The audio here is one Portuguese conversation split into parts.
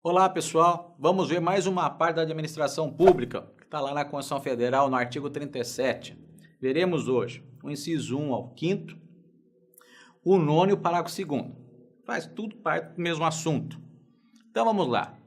Olá, pessoal. Vamos ver mais uma parte da administração pública, que está lá na Constituição Federal, no artigo 37. Veremos hoje o inciso 1 ao 5º, o 9º e o parágrafo 2º. Faz tudo parte do mesmo assunto. Então vamos lá.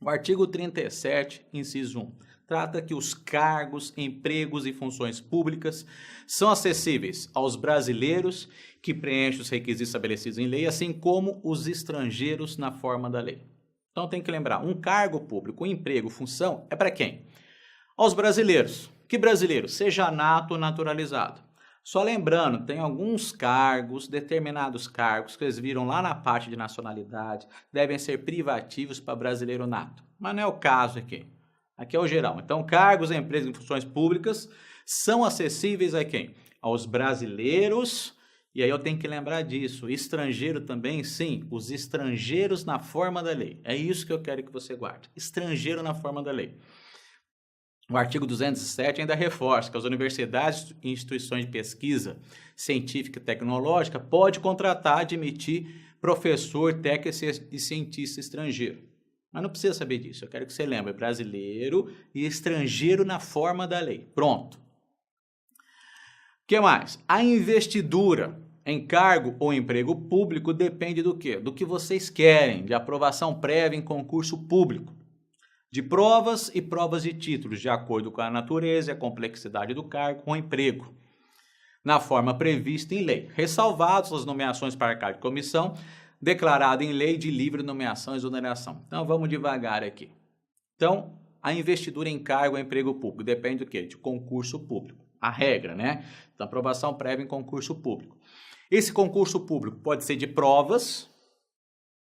O artigo 37, inciso 1, trata que os cargos, empregos e funções públicas são acessíveis aos brasileiros que preenchem os requisitos estabelecidos em lei, assim como os estrangeiros na forma da lei. Então tem que lembrar, um cargo público, um emprego, função, é para quem? Aos brasileiros. Que brasileiro? Seja nato ou naturalizado. Só lembrando, tem alguns cargos, determinados cargos, que eles viram lá na parte de nacionalidade, devem ser privativos para brasileiro nato. Mas não é o caso aqui. Aqui é o geral. Então, cargos, empresas e funções públicas são acessíveis a quem? Aos brasileiros. E aí eu tenho que lembrar disso. Estrangeiro também, sim, os estrangeiros na forma da lei. É isso que eu quero que você guarde. Estrangeiro na forma da lei. O artigo 207 ainda reforça que as universidades e instituições de pesquisa científica e tecnológica podem contratar, admitir professor, técnico e cientista estrangeiro. Mas não precisa saber disso. Eu quero que você lembre brasileiro e estrangeiro na forma da lei. Pronto. O que mais? A investidura em cargo ou emprego público depende do quê? Do que vocês querem, de aprovação prévia em concurso público, de provas e provas de títulos, de acordo com a natureza e a complexidade do cargo ou emprego, na forma prevista em lei, ressalvados as nomeações para cargo de comissão, declarado em lei de livre nomeação e exoneração. Então, vamos devagar aqui. Então, a investidura em cargo ou emprego público depende do quê? De concurso público. A regra, né? Então, aprovação prévia em concurso público. Esse concurso público pode ser de provas,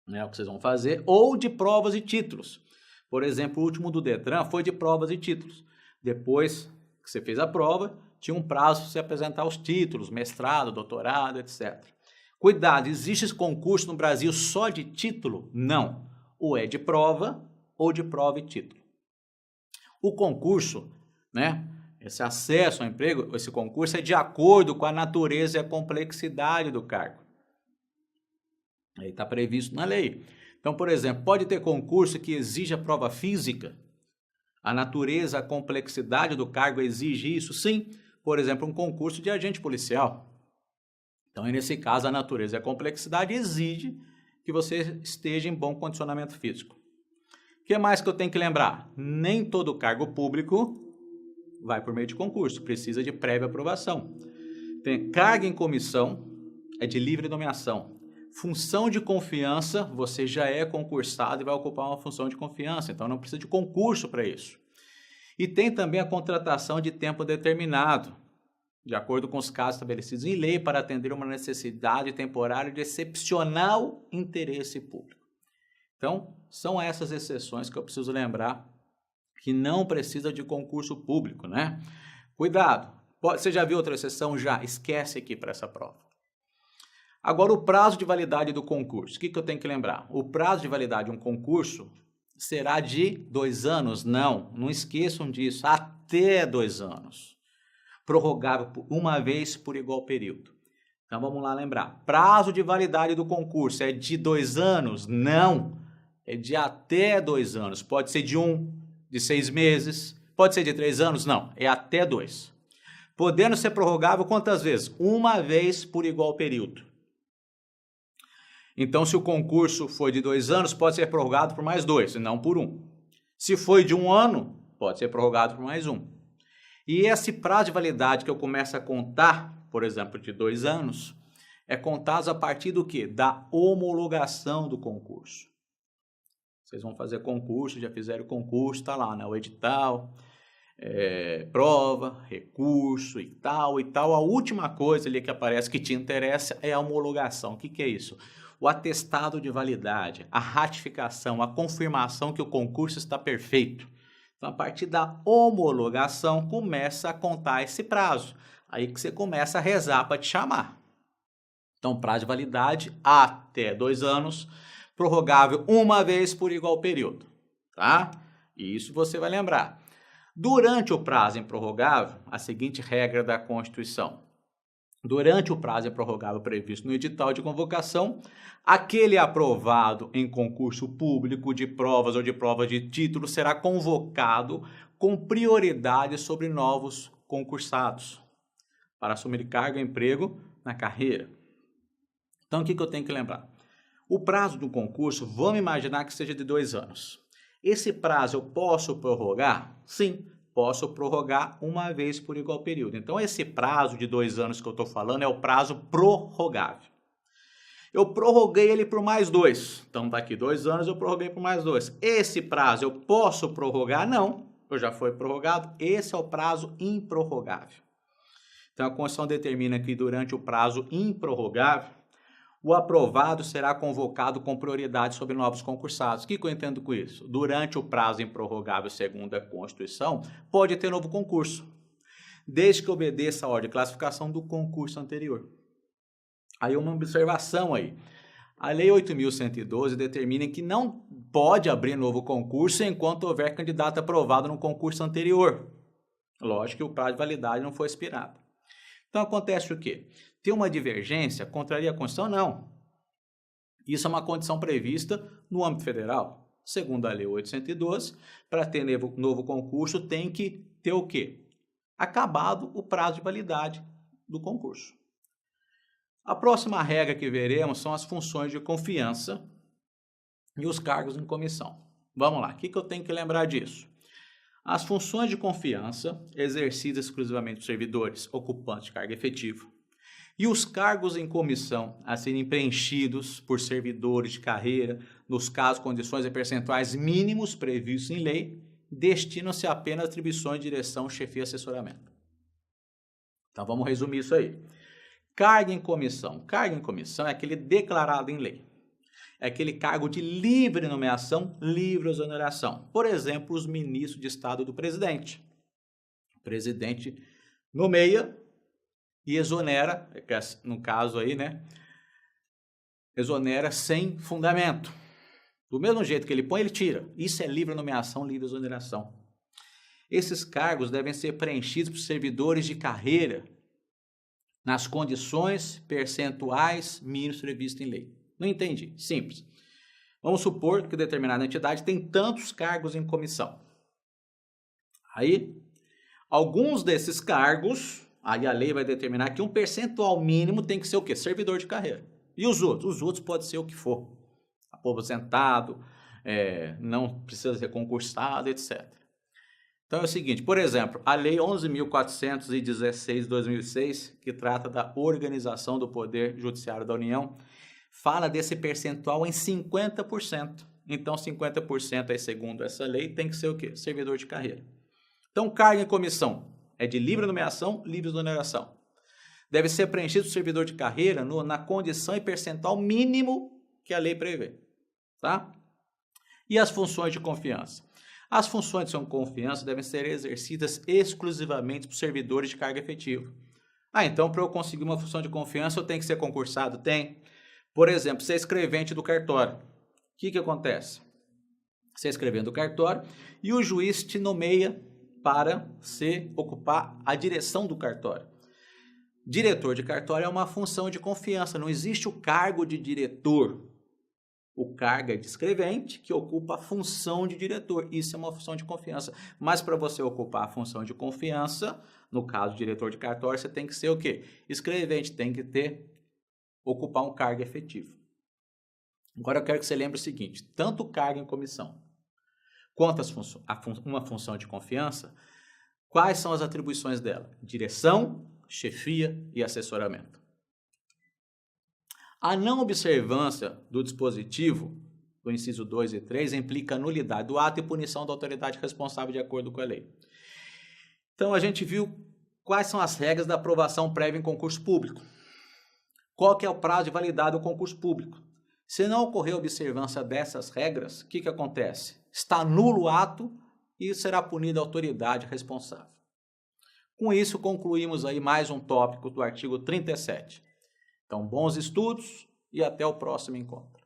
né, o que vocês vão fazer, ou de provas e títulos. Por exemplo, o último do Detran foi de provas e títulos. Depois que você fez a prova, tinha um prazo para você apresentar os títulos, mestrado, doutorado, etc. Cuidado, existe esse concurso no Brasil só de título? Não. Ou é de prova, ou de prova e título. O concurso, né? Esse acesso ao emprego, esse concurso é de acordo com a natureza e a complexidade do cargo. Aí está previsto na lei. Então, por exemplo, pode ter concurso que exija prova física? A natureza, a complexidade do cargo exige isso? Sim. Por exemplo, um concurso de agente policial. Então, nesse caso, a natureza e a complexidade exige que você esteja em bom condicionamento físico. O que mais que eu tenho que lembrar? Nem todo cargo público vai por meio de concurso, precisa de prévia aprovação. Tem cargo em comissão, é de livre nomeação. Função de confiança, você já é concursado e vai ocupar uma função de confiança, então não precisa de concurso para isso. E tem também a contratação de tempo determinado, de acordo com os casos estabelecidos em lei para atender uma necessidade temporária de excepcional interesse público. Então, são essas exceções que eu preciso lembrar que não precisa de concurso público, né? Cuidado, você já viu outra exceção? Já, esquece aqui para essa prova. Agora, o prazo de validade do concurso. O que eu tenho que lembrar? O prazo de validade de um concurso será de 2 anos? Não, não esqueçam disso, até 2 anos. Prorrogável por uma vez por igual período. Então, vamos lá lembrar. Prazo de validade do concurso é de 2 anos? Não, é de até 2 anos. Pode ser de 1, de 6 meses, pode ser de 3 anos? Não, é até 2. Podendo ser prorrogável quantas vezes? Uma vez por igual período. Então, se o concurso foi de 2 anos, pode ser prorrogado por mais 2, e não por 1. Se foi de 1 ano, pode ser prorrogado por mais 1. E esse prazo de validade que eu começo a contar, por exemplo, de 2 anos, é contado a partir do quê? Da homologação do concurso. Vocês vão fazer concurso, já fizeram concurso, está lá, né? O edital, prova, recurso e tal. A última coisa ali que aparece que te interessa é a homologação. O que é isso? O atestado de validade, a ratificação, a confirmação que o concurso está perfeito. Então, a partir da homologação, começa a contar esse prazo. Aí que você começa a rezar para te chamar. Então, prazo de validade até 2 anos, prorrogável uma vez por igual período, tá? E isso você vai lembrar. Durante o prazo improrrogável, a seguinte regra da Constituição. durante o prazo improrrogável previsto no edital de convocação, aquele aprovado em concurso público de provas ou de prova de título será convocado com prioridade sobre novos concursados para assumir cargo e emprego na carreira. Então, o que eu tenho que lembrar? O prazo do concurso, vamos imaginar que seja de 2 anos. Esse prazo eu posso prorrogar? Sim, posso prorrogar uma vez por igual período. Então, esse prazo de 2 anos que eu estou falando é o prazo prorrogável. Eu prorroguei ele por mais 2. Então, está aqui 2 anos, eu prorroguei por mais 2. Esse prazo eu posso prorrogar? Não, eu já foi prorrogado. Esse é o prazo improrrogável. Então, a Constituição determina que durante o prazo improrrogável, o aprovado será convocado com prioridade sobre novos concursados. O que eu entendo com isso? Durante o prazo improrrogável, segundo a Constituição, pode ter novo concurso, desde que obedeça a ordem de classificação do concurso anterior. Aí uma observação aí. A Lei 8.112 determina que não pode abrir novo concurso enquanto houver candidato aprovado no concurso anterior. Lógico que o prazo de validade não foi expirado. Então acontece o quê? Ter uma divergência contraria a Constituição? Não. Isso é uma condição prevista no âmbito federal. Segundo a Lei 812, para ter novo concurso tem que ter o quê? Acabado o prazo de validade do concurso. A próxima regra que veremos são as funções de confiança e os cargos em comissão. Vamos lá, o que eu tenho que lembrar disso? As funções de confiança, exercidas exclusivamente por servidores ocupantes de cargo efetivo, e os cargos em comissão a serem preenchidos por servidores de carreira, nos casos, condições e percentuais mínimos previstos em lei, destinam-se apenas a atribuições de direção, chefia e assessoramento. Então vamos resumir isso aí. Cargo em comissão. Cargo em comissão é aquele declarado em lei. É aquele cargo de livre nomeação, livre exoneração. Por exemplo, os ministros de Estado do presidente. O presidente nomeia e exonera, no caso aí, né? Exonera sem fundamento. Do mesmo jeito que ele põe, ele tira. Isso é livre nomeação, livre exoneração. Esses cargos devem ser preenchidos por servidores de carreira nas condições percentuais mínimos previstas em lei. Não entendi. Simples. Vamos supor que determinada entidade tem tantos cargos em comissão. Aí, alguns desses cargos, aí a lei vai determinar que um percentual mínimo tem que ser o quê? Servidor de carreira. E os outros? Os outros podem ser o que for. Aposentado, não precisa ser concursado, etc. Então é o seguinte, por exemplo, a Lei 11.416 de 2006, que trata da organização do Poder Judiciário da União, fala desse percentual em 50%. Então, 50% aí, segundo essa lei, tem que ser o quê? Servidor de carreira. Então, cargo em comissão é de livre nomeação, livre exoneração. Deve ser preenchido o servidor de carreira na condição e percentual mínimo que a lei prevê. Tá? E as funções de confiança? As funções de confiança devem ser exercidas exclusivamente por servidores de cargo efetivo. Então, para eu conseguir uma função de confiança, eu tenho que ser concursado? Tem. Por exemplo, ser escrevente do cartório. O que acontece? Você é escrevente do cartório e o juiz te nomeia para ocupar a direção do cartório. Diretor de cartório é uma função de confiança, não existe o cargo de diretor. O cargo é de escrevente que ocupa a função de diretor. Isso é uma função de confiança. Mas para você ocupar a função de confiança, no caso, diretor de cartório, você tem que ser o quê? Escrevente, tem que ocupar um cargo efetivo. Agora eu quero que você lembre o seguinte, tanto o cargo em comissão quanto uma função de confiança, quais são as atribuições dela? Direção, chefia e assessoramento. A não observância do dispositivo do inciso 2 e 3 implica nulidade do ato e punição da autoridade responsável de acordo com a lei. Então a gente viu quais são as regras da aprovação prévia em concurso público. Qual que é o prazo de validade do concurso público? Se não ocorrer observância dessas regras, o que acontece? Está nulo o ato e será punida a autoridade responsável. Com isso, concluímos aí mais um tópico do artigo 37. Então, bons estudos e até o próximo encontro.